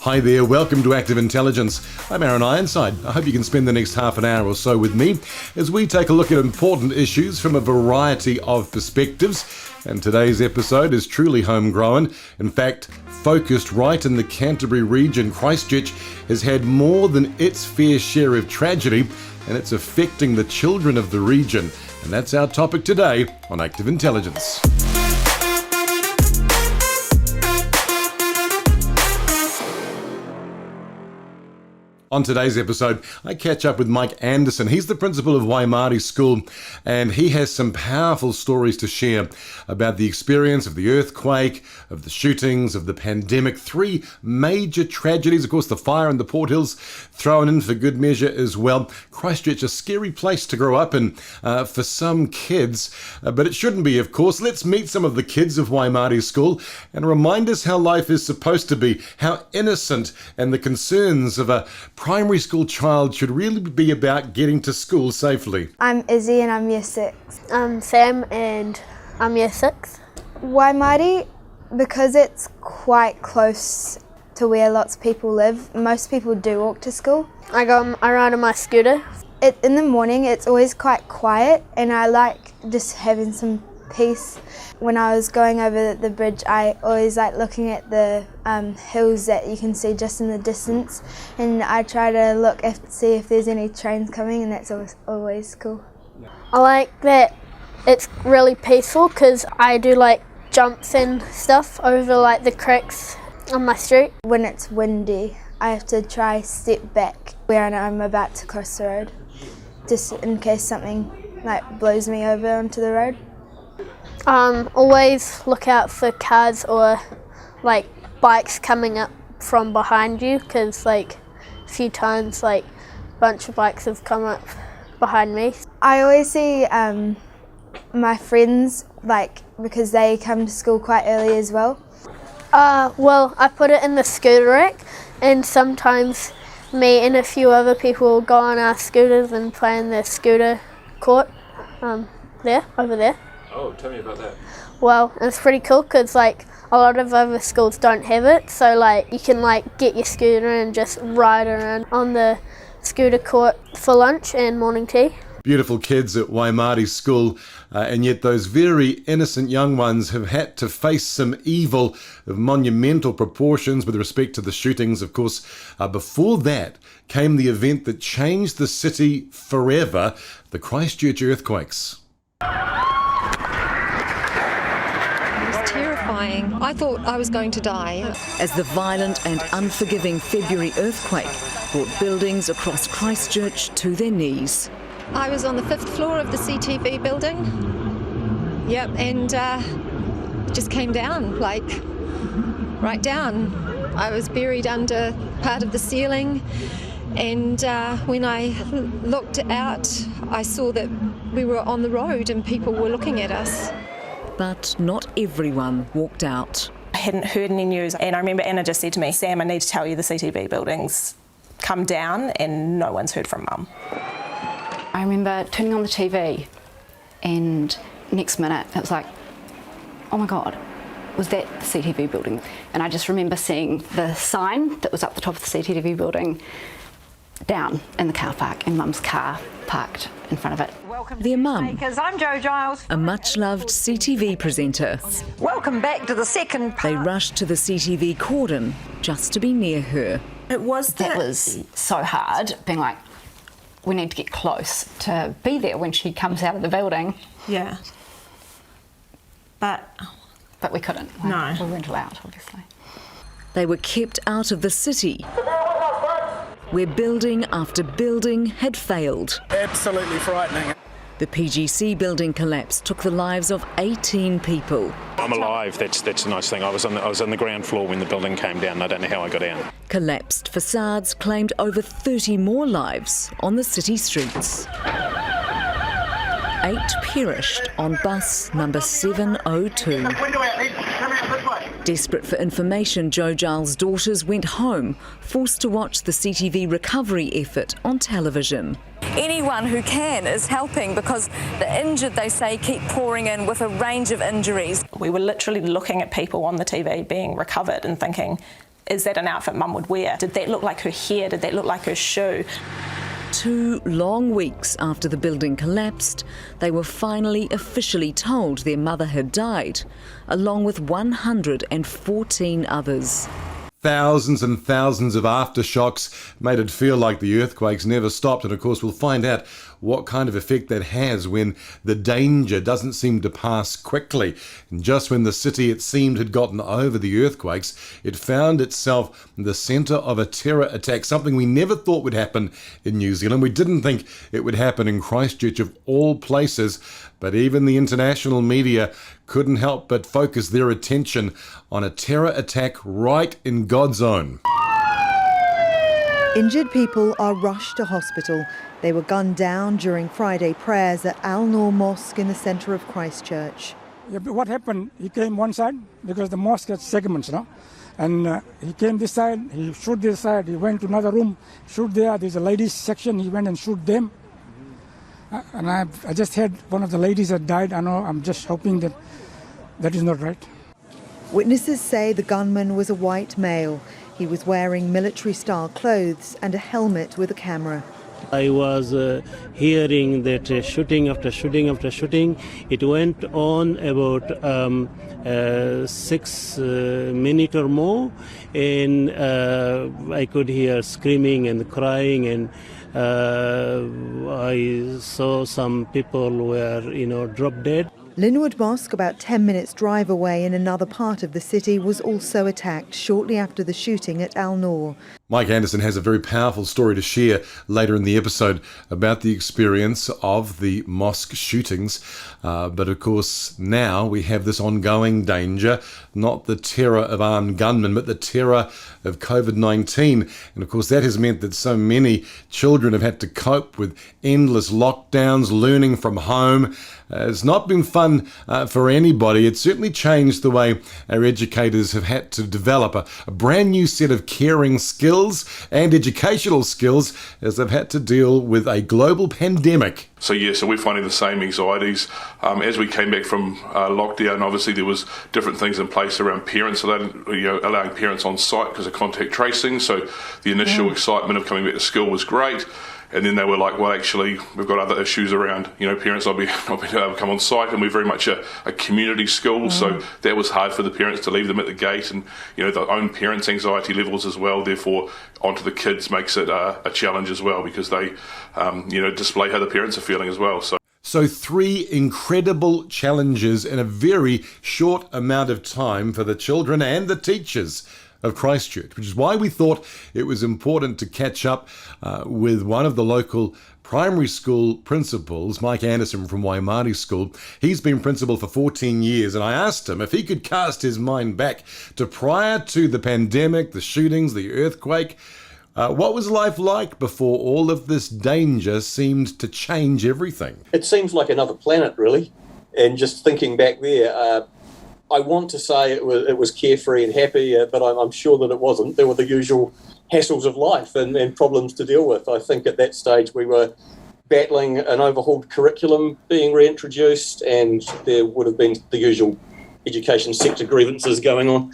Hi there, welcome to Active Intelligence. I'm Aaron Ironside. I hope you can spend the next half an hour or so with me as we take a look at important issues from a variety of perspectives. And today's episode is truly homegrown. In fact, focused right in the Canterbury region, Christchurch has had more than its fair share of tragedy, and it's affecting the children of the region. And that's our topic today on Active Intelligence. On today's episode, I catch up with Mike Anderson. He's the principal of Waimairi School, and he has some powerful stories to share about the experience of the earthquake, of the shootings, of the pandemic. 3 major tragedies, of course, the fire in the Port Hills thrown in for good measure as well. Christchurch, a scary place to grow up in for some kids, but it shouldn't be, of course. Let's meet some of the kids of Waimairi School and remind us how life is supposed to be, how innocent and the concerns of a primary school child should really be about getting to school safely. I'm Izzy and I'm year 6. I'm Sam and I'm year 6. Waimairi, because it's quite close to where lots of people live, most people do walk to school. I ride on my scooter. In the morning it's always quite quiet and I like just having some peace. When I was going over the bridge, I always like looking at the hills that you can see just in the distance, and I try to look see if there's any trains coming, and that's always cool. I like that it's really peaceful because I do like jumps and stuff over like the cracks on my street. When it's windy, I have to try step back where I'm about to cross the road, just in case something like blows me over onto the road. Always look out for cars or like bikes coming up from behind you, because like a few times like a bunch of bikes have come up behind me. I always see my friends, like, because they come to school quite early as well. Well, I put it in the scooter rack, and sometimes me and a few other people will go on our scooters and play in the scooter court over there. Oh, tell me about that. Well, it's pretty cool because like a lot of other schools don't have it, so like you can like get your scooter and just ride around on the scooter court for lunch and morning tea. Beautiful kids at Waimairi School, and yet those very innocent young ones have had to face some evil of monumental proportions with respect to the shootings. Of course, before that came the event that changed the city forever, the Christchurch earthquakes. Terrifying. I thought I was going to die. As the violent and unforgiving February earthquake brought buildings across Christchurch to their knees. I was on the 5th floor of the CTV building. Yep, and just came down, like right down. I was buried under part of the ceiling, and when I looked out, I saw that we were on the road and people were looking at us. But not everyone walked out. I hadn't heard any news, and I remember Anna just said to me, Sam, I need to tell you the CTV building's come down, and no one's heard from Mum. I remember turning on the TV, and next minute it was like, oh my God, was that the CTV building? And I just remember seeing the sign that was up the top of the CTV building down in the car park, and Mum's car parked in front of it. Their mum, I'm Jo Giles. a much-loved CTV presenter. Welcome back to the second part. They rushed to the CTV cordon just to be near her. That was so hard, being like, we need to get close to be there when she comes out of the building. Yeah. But we couldn't. No. We weren't allowed, obviously. They were kept out of the city, where building after building had failed. Absolutely frightening. The PGC building collapse took the lives of 18 people. I'm alive, that's a nice thing. I was on the ground floor when the building came down. I don't know how I got down. Collapsed facades claimed over 30 more lives on the city streets. 8 perished on bus number 702. Desperate for information, Jo Giles' daughters went home, forced to watch the CTV recovery effort on television. Anyone who can is helping, because the injured, they say, keep pouring in with a range of injuries. We were literally looking at people on the TV being recovered and thinking, is that an outfit mum would wear? Did that look like her hair? Did that look like her shoe? 2 long weeks after the building collapsed, they were finally officially told their mother had died, along with 114 others. Thousands and thousands of aftershocks made it feel like the earthquakes never stopped. And of course, we'll find out what kind of effect that has when the danger doesn't seem to pass quickly. And just when the city, it seemed, had gotten over the earthquakes, it found itself in the centre of a terror attack, something we never thought would happen in New Zealand. We didn't think it would happen in Christchurch, of all places. But even the international media couldn't help but focus their attention on a terror attack right in God's own. Injured people are rushed to hospital. They were gunned down during Friday prayers at Al Noor Mosque in the centre of Christchurch. Yeah, but what happened, he came one side because the mosque has segments, no? And he came this side, he shoot this side, he went to another room, shoot there, there's a ladies section, he went and shoot them. And I just had one of the ladies that died. I know, I'm just hoping that that is not right. Witnesses say the gunman was a white male. He was wearing military-style clothes and a helmet with a camera. I was hearing that shooting after shooting after shooting. It went on about 6 minutes or more, and I could hear screaming and crying, and I saw some people were, drop dead. Linwood Mosque, about 10 minutes drive away in another part of the city, was also attacked shortly after the shooting at Al Noor. Mike Anderson has a very powerful story to share later in the episode about the experience of the mosque shootings. But of course, now we have this ongoing danger, not the terror of armed gunmen, but the terror of COVID-19. And of course, that has meant that so many children have had to cope with endless lockdowns, learning from home. It's not been fun for anybody. It's certainly changed the way our educators have had to develop a brand new set of caring skills and educational skills as they've had to deal with a global pandemic. So we're finding the same anxieties. As we came back from lockdown, obviously there was different things in place around parents, allowing parents on site because of contact tracing. So the initial excitement of coming back to school was great. And then they were like, well, actually, we've got other issues around, parents not being able to come on site, and we're very much a community school, so that was hard for the parents to leave them at the gate, and, their own parents' anxiety levels as well, therefore, onto the kids makes it a challenge as well, because they, display how the parents are feeling as well. So 3 incredible challenges in a very short amount of time for the children and the teachers of Christchurch, which is why we thought it was important to catch up with one of the local primary school principals, Mike Anderson from Waimairi School. He's been principal for 14 years, and I asked him if he could cast his mind back to prior to the pandemic, the shootings, the earthquake. What was life like before all of this danger seemed to change everything? It seems like another planet, really. And just thinking back there, I want to say it was carefree and happy, but I'm sure that it wasn't. There were the usual hassles of life and problems to deal with. I think at that stage we were battling an overhauled curriculum being reintroduced, and there would have been the usual education sector grievances going on.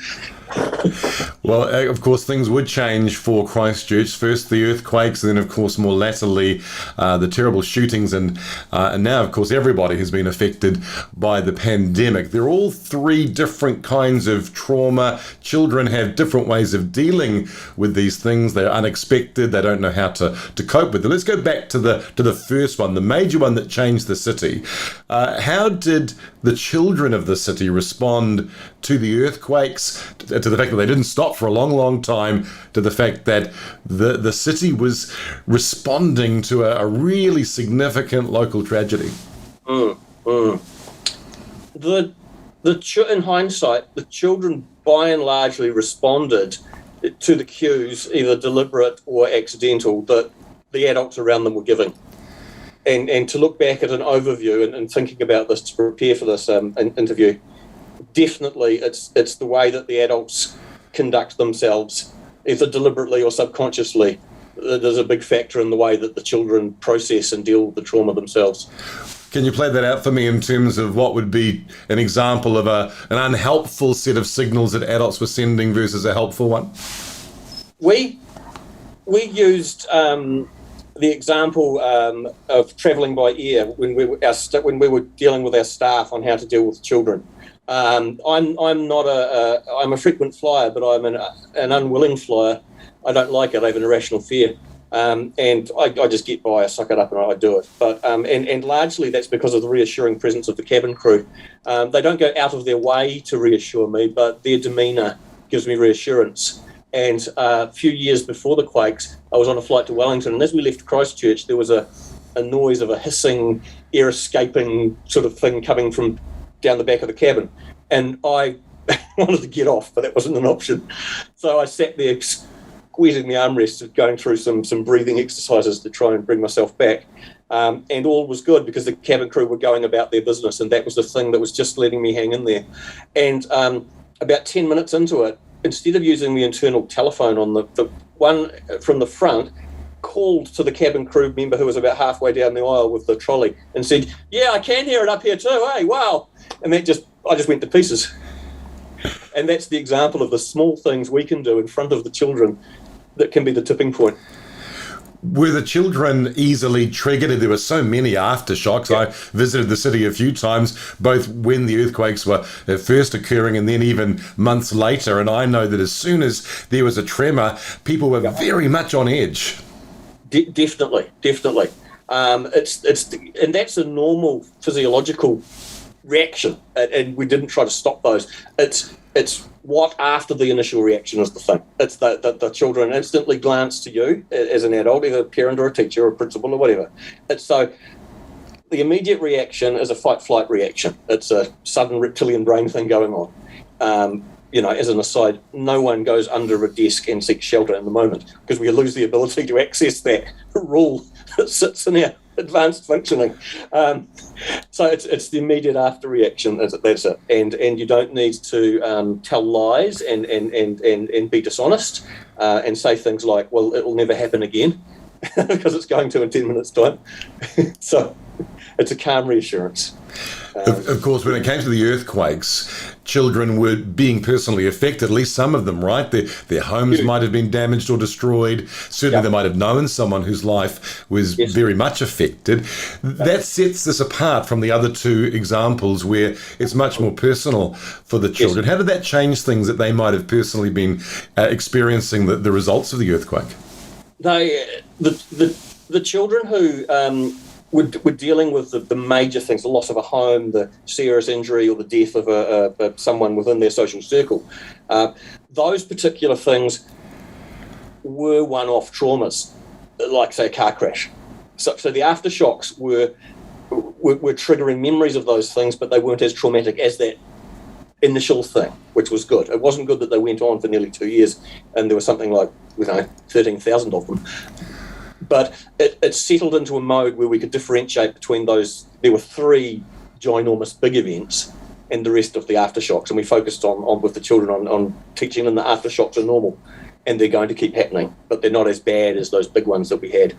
Well, of course, things would change for Christchurch. First the earthquakes, and then, of course, more latterly, the terrible shootings, and now, of course, everybody has been affected by the pandemic. They're all 3 different kinds of trauma. Children have different ways of dealing with these things. They're unexpected. They don't know how to cope with them. Let's go back to the first one, the major one that changed the city. How did the children of the city respond to the earthquakes, to the fact that they didn't stop for a long, long time, to the fact that the city was responding to a really significant local tragedy? In hindsight, the children by and largely responded to the cues, either deliberate or accidental, that the adults around them were giving. And to look back at an overview and thinking about this to prepare for this interview, definitely it's the way that the adults conduct themselves, either deliberately or subconsciously. There's a big factor in the way that the children process and deal with the trauma themselves. Can you play that out for me in terms of what would be an example of an unhelpful set of signals that adults were sending versus a helpful one? We used the example of travelling by ear when we were dealing with our staff on how to deal with children. I'm a frequent flyer, but I'm an unwilling flyer. I don't like it. I have an irrational fear. And I just get by, I suck it up and I do it. But and largely that's because of the reassuring presence of the cabin crew. They don't go out of their way to reassure me, but their demeanour gives me reassurance. And a few years before the quakes, I was on a flight to Wellington, and as we left Christchurch, there was a noise of a hissing, air-escaping sort of thing coming from down the back of the cabin. And I wanted to get off, but that wasn't an option. So I sat there squeezing the armrest, going through some breathing exercises to try and bring myself back. And all was good because the cabin crew were going about their business, and that was the thing that was just letting me hang in there. And about 10 minutes into it, instead of using the internal telephone on the one from the front, called to the cabin crew member who was about halfway down the aisle with the trolley and said, "Yeah, I can hear it up here too, hey, wow." And I just went to pieces. And that's the example of the small things we can do in front of the children that can be the tipping point. Were the children easily triggered? There were so many aftershocks. Yeah. I visited the city a few times, both when the earthquakes were first occurring and then even months later. And I know that as soon as there was a tremor, people were very much on edge. Definitely. And that's a normal physiological reaction, and we didn't try to stop those. It's what after the initial reaction is the thing. It's the children instantly glance to you as an adult, either a parent or a teacher or a principal or whatever. It's so the immediate reaction is a fight-flight reaction. It's a sudden reptilian brain thing going on. As an aside, no one goes under a desk and seeks shelter in the moment because we lose the ability to access that rule that sits in our advanced functioning. So it's the immediate after reaction. That's it. And you don't need to tell lies and be dishonest and say things like, "Well, it will never happen again," because it's going to in 10 minutes' time. So it's a calm reassurance. Of course, when it came to the earthquakes, children were being personally affected, at least some of them, right? Their homes might have been damaged or destroyed. Certainly they might have known someone whose life was very much affected. That sets this apart from the other two examples where it's much more personal for the children. How did that change things that they might have personally been experiencing the results of the earthquake? The children who we're dealing with the major things, the loss of a home, the serious injury or the death of someone within their social circle. Those particular things were one-off traumas, like, say, a car crash. So the aftershocks were triggering memories of those things, but they weren't as traumatic as that initial thing, which was good. It wasn't good that they went on for nearly 2 years and there was something like 13,000 of them. But it settled into a mode where we could differentiate between those. There were 3 ginormous big events and the rest of the aftershocks. And we focused on with the children on teaching them the aftershocks are normal and they're going to keep happening, but they're not as bad as those big ones that we had.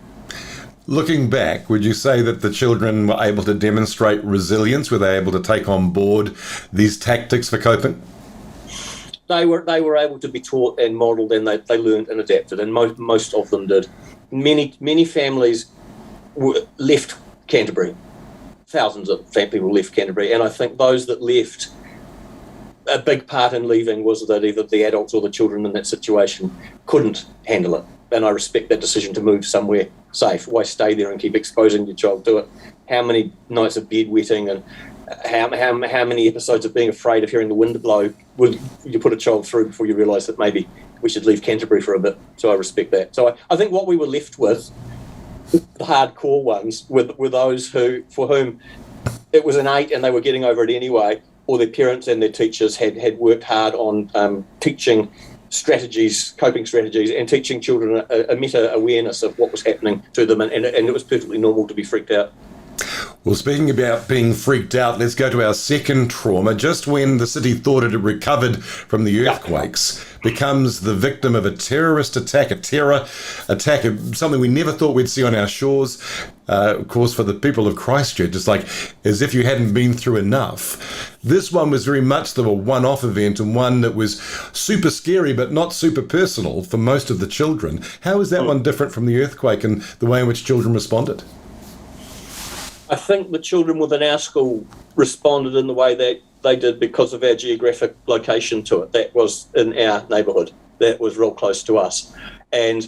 Looking back, would you say that the children were able to demonstrate resilience? Were they able to take on board these tactics for coping? They were able to be taught and modelled, and they learned and adapted, and most of them did. Many families left Canterbury. Thousands of people left Canterbury, and I think those that left, a big part in leaving was that either the adults or the children in that situation couldn't handle it. And I respect that decision to move somewhere safe. Why stay there and keep exposing your child to it? How many nights of bedwetting and how many episodes of being afraid of hearing the wind blow would you put a child through before you realise that maybe we should leave Canterbury for a bit? So I respect that. So I think what we were left with, the hardcore ones, were those for whom it was innate and they were getting over it anyway, or their parents and their teachers had worked hard on teaching strategies, coping strategies, and teaching children a meta-awareness of what was happening to them, and it was perfectly normal to be freaked out. Well, speaking about being freaked out, let's go to our second trauma. Just when the city thought it had recovered from the earthquakes, becomes the victim of a terrorist attack, a terror attack, something we never thought we'd see on our shores. Of course, for the people of Christchurch, it's like as if you hadn't been through enough. This one was very much a one-off event, and one that was super scary but not super personal for most of the children. How is that one different from the earthquake and the way in which children responded? I think the children within our school responded in the way that they did because of our geographic location to it. That was in our neighbourhood. That was real close to us. And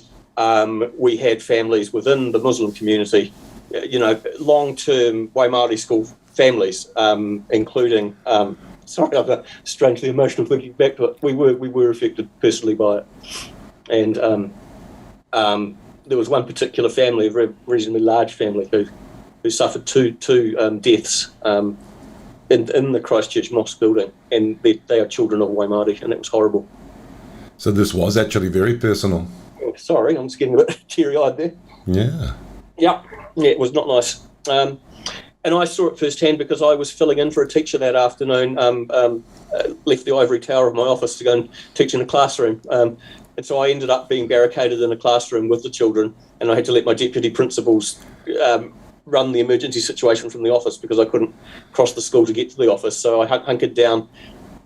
we had families within the Muslim community, long-term Waimairi school families, including, sorry, I'm strangely emotional thinking back to it. We were affected personally by it. And there was one particular family, a very reasonably large family, who suffered two deaths in the Christchurch mosque building, and they are children of Waimairi, and it was horrible. So this was actually very personal. Sorry, I'm just getting a bit teary-eyed there. Yeah. Yeah, it was not nice. And I saw it firsthand because I was filling in for a teacher that afternoon, left the ivory tower of my office to go and teach in a classroom. And so I ended up being barricaded in a classroom with the children, and I had to let my deputy principals run the emergency situation from the office because I couldn't cross the school to get to the office. So I hunkered down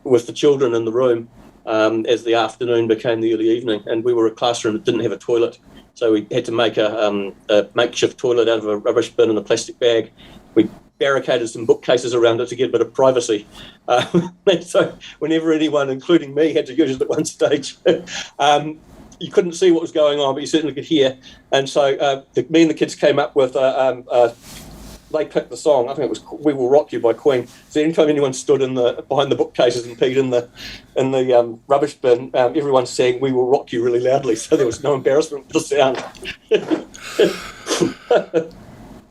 with the children in the room as the afternoon became the early evening, and we were a classroom that didn't have a toilet. So we had to make a makeshift toilet out of a rubbish bin and a plastic bag. We barricaded some bookcases around it to get a bit of privacy. And so whenever anyone, including me, had to use it at one stage, you couldn't see what was going on, but you certainly could hear. And so me and the kids came up with, they picked the song, I think it was We Will Rock You by Queen. So anytime anyone stood behind the bookcases and peed in the rubbish bin, everyone sang We Will Rock You really loudly, so there was no embarrassment with the sound.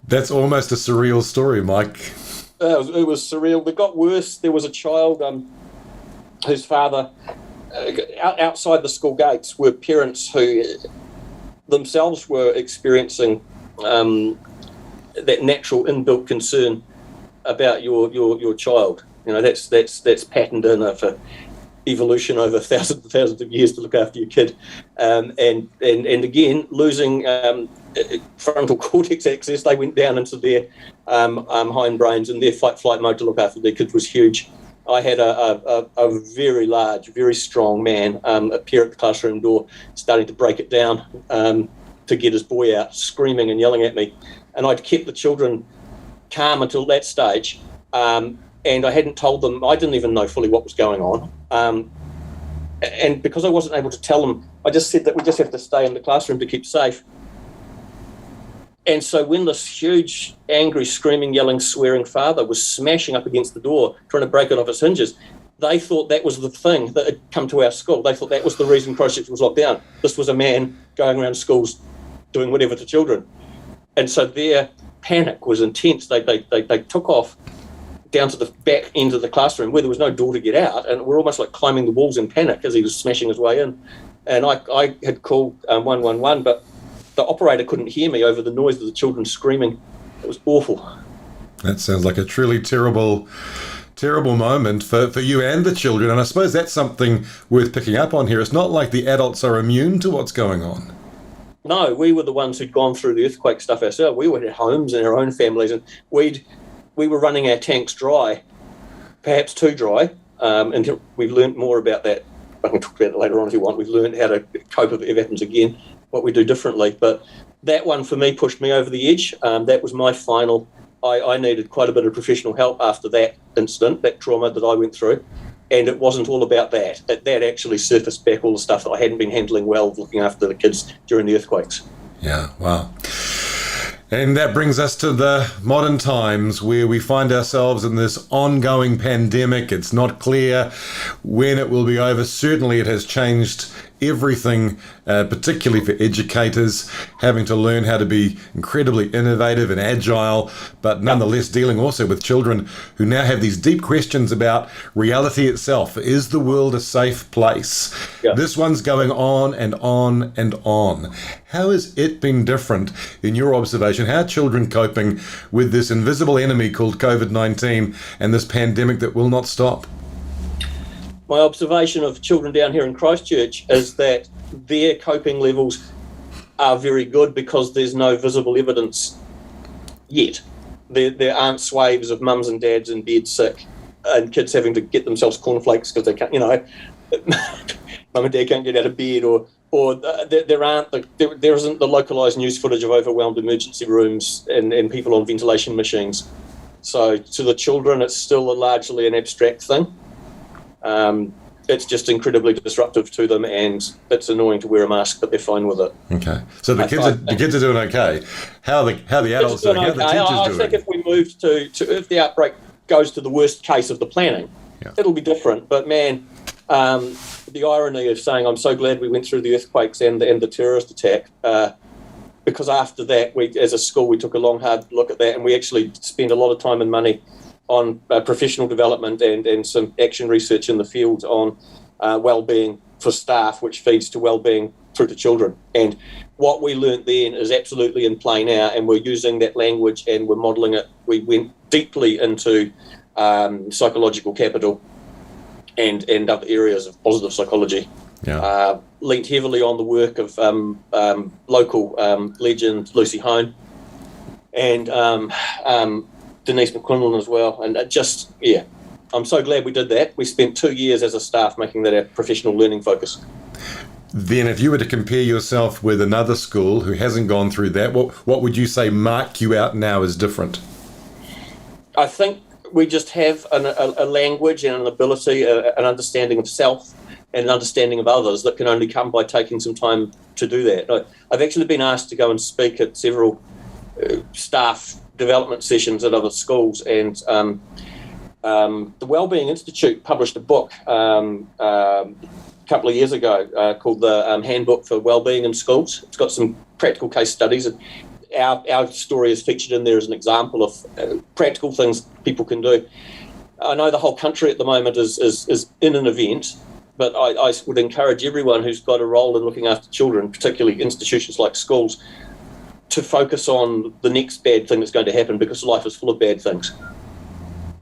That's almost a surreal story, Mike. It was surreal. It got worse. There was a child whose father... outside the school gates were parents who themselves were experiencing that natural inbuilt concern about your child. That's patterned in for evolution over thousands and thousands of years to look after your kid, and again losing frontal cortex access. They went down into their hindbrains, and their fight-flight mode to look after their kids was huge. I had a very large, very strong man appear at the classroom door, starting to break it down to get his boy out, screaming and yelling at me. And I'd kept the children calm until that stage, and I hadn't told them. I didn't even know fully what was going on. And because I wasn't able to tell them, I just said that we just have to stay in the classroom to keep safe. And so when this huge, angry, screaming, yelling, swearing father was smashing up against the door, trying to break it off its hinges, they thought that was the thing that had come to our school. They thought that was the reason Christchurch was locked down. This was a man going around schools doing whatever to children. And so their panic was intense. They took off down to the back end of the classroom where there was no door to get out, and we're almost like climbing the walls in panic as he was smashing his way in. And I had called 111, but the operator couldn't hear me over the noise of the children screaming. It was awful. That sounds like a truly terrible moment for you and the children. And I suppose that's something worth picking up on here. It's not like the adults are immune to what's going on. No, we were the ones who'd gone through the earthquake stuff ourselves. We were at homes and our own families, and we were running our tanks dry, perhaps too dry, and we've learnt more about that. I can talk about it later on if you want. We've learned how to cope if it happens again, what we do differently. But that one for me pushed me over the edge. That was my final. I needed quite a bit of professional help after that incident, that trauma that I went through. And it wasn't all about that. That actually surfaced back all the stuff that I hadn't been handling well, looking after the kids during the earthquakes. Yeah, wow. And that brings us to the modern times where we find ourselves in this ongoing pandemic. It's not clear when it will be over. Certainly it has changed everything, particularly for educators, having to learn how to be incredibly innovative and agile, but nonetheless dealing also with children who now have these deep questions about reality itself. Is the world a safe place? This one's going on and on and on. How has it been different in your observation? How are children coping with this invisible enemy called COVID-19 and this pandemic that will not stop? My observation of children down here in Christchurch is that their coping levels are very good because there's no visible evidence yet. There aren't swaves of mums and dads in bed sick and kids having to get themselves cornflakes because they can't, mum and dad can't get out of bed, or there isn't the localised news footage of overwhelmed emergency rooms and people on ventilation machines. So to the children, it's still largely an abstract thing. It's just incredibly disruptive to them, and it's annoying to wear a mask, but they're fine with it. Okay, so the kids are doing okay. How the adults doing? How the teachers doing? I think if we move to if the outbreak goes to the worst case of the planning, it'll be different. But man, the irony of saying I'm so glad we went through the earthquakes and the terrorist attack, because after that, we as a school we took a long hard look at that, and we actually spent a lot of time and money on professional development and some action research in the field on well-being for staff, which feeds to well-being through to children. And what we learnt then is absolutely in play now, and we're using that language and we're modelling it. We went deeply into psychological capital and other areas of positive psychology. Leant heavily on the work of local legend Lucy Hone and Denise McQuinlan as well, and I'm so glad we did that. We spent 2 years as a staff making that our professional learning focus. Then if you were to compare yourself with another school who hasn't gone through that, what would you say mark you out now as different? I think we just have a language and an ability, an understanding of self and an understanding of others that can only come by taking some time to do that. I've actually been asked to go and speak at several staff development sessions at other schools, and the Wellbeing Institute published a book a couple of years ago called the Handbook for Wellbeing in Schools. It's got some practical case studies, and our story is featured in there as an example of practical things people can do. I know the whole country at the moment is in an event, but I would encourage everyone who's got a role in looking after children, particularly institutions like schools, to focus on the next bad thing that's going to happen, because life is full of bad things.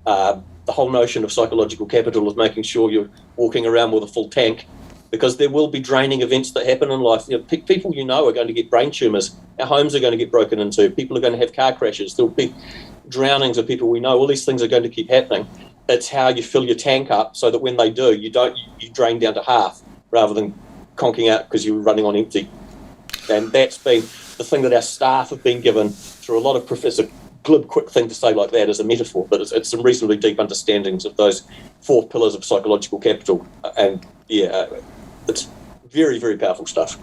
The whole notion of psychological capital is making sure you're walking around with a full tank, because there will be draining events that happen in life. People are going to get brain tumours. Our homes are going to get broken into. People are going to have car crashes. There'll be drownings of people we know. All these things are going to keep happening. It's how you fill your tank up so that when they do, you drain down to half rather than conking out because you're running on empty. And that's been the thing that our staff have been given through a lot of professor glib, quick thing to say like that as a metaphor, but it's some reasonably deep understandings of those 4 pillars of psychological capital. And it's very, very powerful stuff.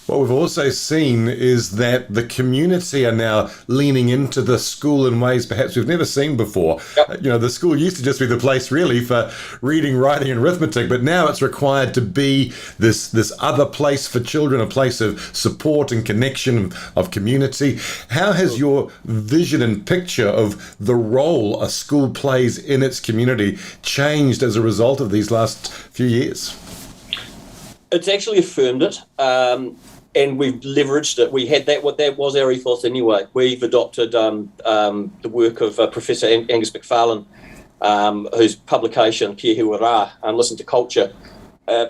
What we've also seen is that the community are now leaning into the school in ways perhaps we've never seen before. The school used to just be the place really for reading, writing and arithmetic, but now it's required to be this other place for children, a place of support and connection, of community. How has your vision and picture of the role a school plays in its community changed as a result of these last few years? It's actually affirmed it. And we've leveraged it. We had that was our ethos anyway. We've adopted the work of Professor Angus McFarlane, whose publication, Kia Hiwa Rā, and Listen to Culture,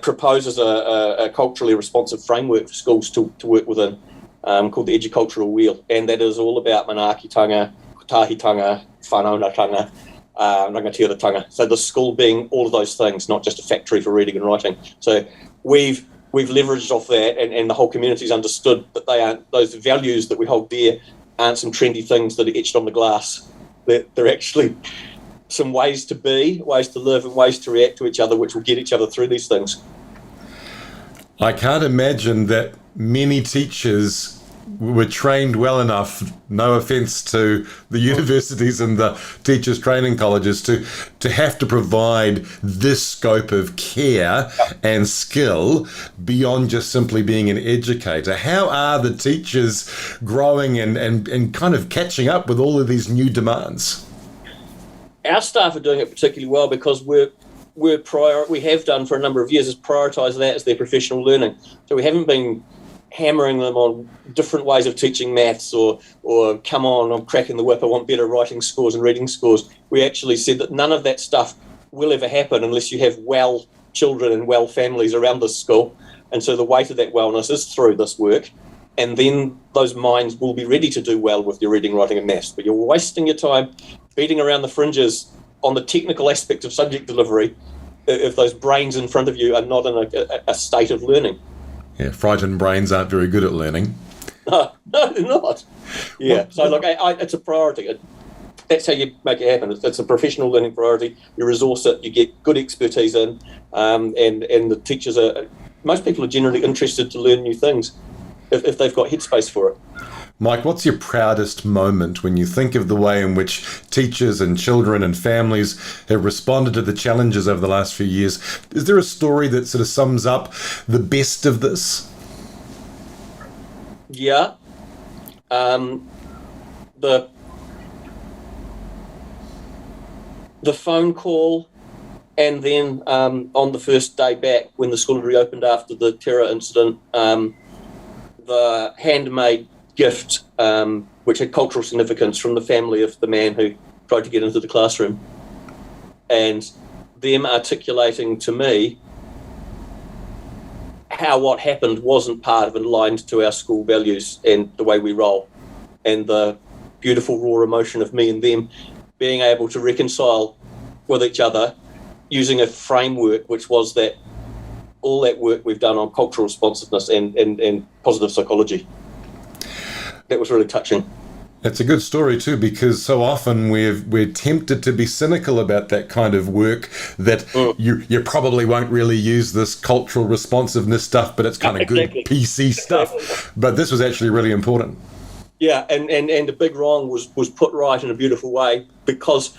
proposes a culturally responsive framework for schools to work within, called the Educultural Wheel. And that is all about manaakitanga, kotahitanga, whanaunatanga, rangatiratanga. So the school being all of those things, not just a factory for reading and writing. So we've leveraged off that, and the whole community's understood that they aren't, those values that we hold dear aren't some trendy things that are etched on the glass. They're actually some ways to be, ways to live, and ways to react to each other, which will get each other through these things. I can't imagine that many teachers were trained well enough, no offence to the universities and the teachers training colleges, to have to provide this scope of care and skill beyond just simply being an educator. How are the teachers growing and kind of catching up with all of these new demands? Our staff are doing it particularly well because we have done for a number of years is prioritise that as their professional learning. So we haven't been hammering them on different ways of teaching maths or come on, I'm cracking the whip, I want better writing scores and reading scores. We actually said that none of that stuff will ever happen unless you have well children and well families around this school. And so the weight of that wellness is through this work. And then those minds will be ready to do well with your reading, writing and maths. But you're wasting your time beating around the fringes on the technical aspect of subject delivery if those brains in front of you are not in a state of learning. Yeah, frightened brains aren't very good at learning. No, they're not. Yeah, so look, it's a priority. That's how you make it happen. It's a professional learning priority. You resource it, you get good expertise in, and the teachers most people are generally interested to learn new things if they've got headspace for it. Mike, what's your proudest moment when you think of the way in which teachers and children and families have responded to the challenges over the last few years? Is there a story that sort of sums up the best of this? Yeah. The phone call, and then on the first day back when the school had reopened after the terror incident, the handmade gift, which had cultural significance from the family of the man who tried to get into the classroom, and them articulating to me how what happened wasn't part of and aligned to our school values and the way we roll, and the beautiful raw emotion of me and them being able to reconcile with each other using a framework which was that all that work we've done on cultural responsiveness and positive psychology. That was really touching. It's a good story too, because so often we're tempted to be cynical about that kind of work, that you probably won't really use this cultural responsiveness stuff, but it's kind of good PC stuff. But this was actually really important. Yeah, and the big wrong was put right in a beautiful way because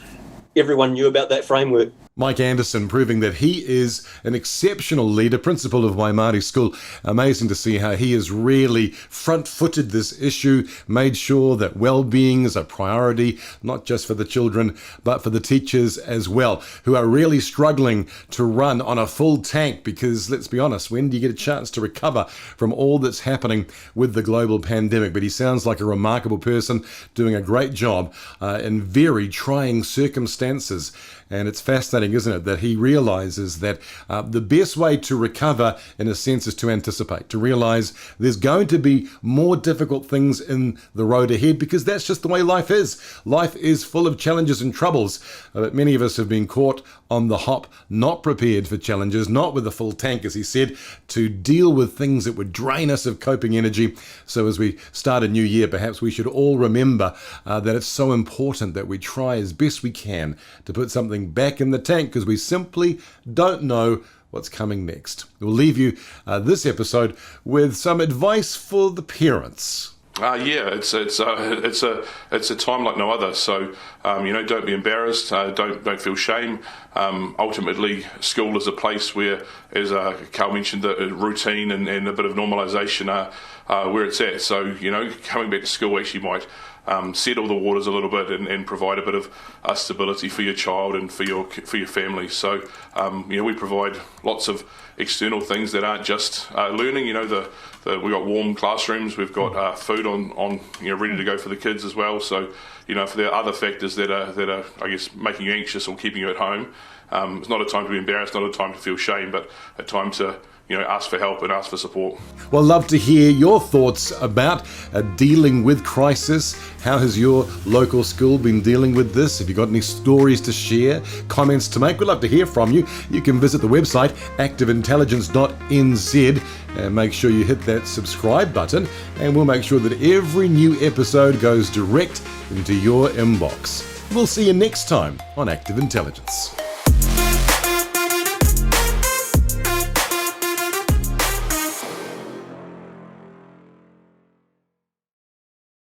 everyone knew about that framework. Mike Anderson proving that he is an exceptional leader, principal of Waimairi School. Amazing to see how he has really front-footed this issue, made sure that well-being is a priority, not just for the children, but for the teachers as well, who are really struggling to run on a full tank because, let's be honest, when do you get a chance to recover from all that's happening with the global pandemic? But he sounds like a remarkable person, doing a great job in very trying circumstances. And it's fascinating, isn't it, that he realizes that the best way to recover, in a sense, is to anticipate, to realize there's going to be more difficult things in the road ahead, because that's just the way life is. Life is full of challenges and troubles. But many of us have been caught on the hop, not prepared for challenges, not with a full tank, as he said, to deal with things that would drain us of coping energy. So as we start a new year, perhaps we should all remember that it's so important that we try as best we can to put something back in the tank, because we simply don't know what's coming next. We'll leave you this episode with some advice for the parents. It's a time like no other. So don't be embarrassed. Don't feel shame. Ultimately, school is a place where, as Carl mentioned, the routine and a bit of normalisation are where it's at. So coming back to school actually might settle the waters a little bit and provide a bit of stability for your child and for your family. So we provide lots of external things that aren't just learning. We've got warm classrooms, we've got food on ready to go for the kids as well. So if there are other factors that are I guess making you anxious or keeping you at home, it's not a time to be embarrassed, not a time to feel shame, but a time to ask for help and ask for support. Well, love to hear your thoughts about dealing with crisis. How has your local school been dealing with this? Have you got any stories to share, comments to make? We'd love to hear from you. You can visit the website activeintelligence.nz and make sure you hit that subscribe button, and we'll make sure that every new episode goes direct into your inbox. We'll see you next time on Active Intelligence.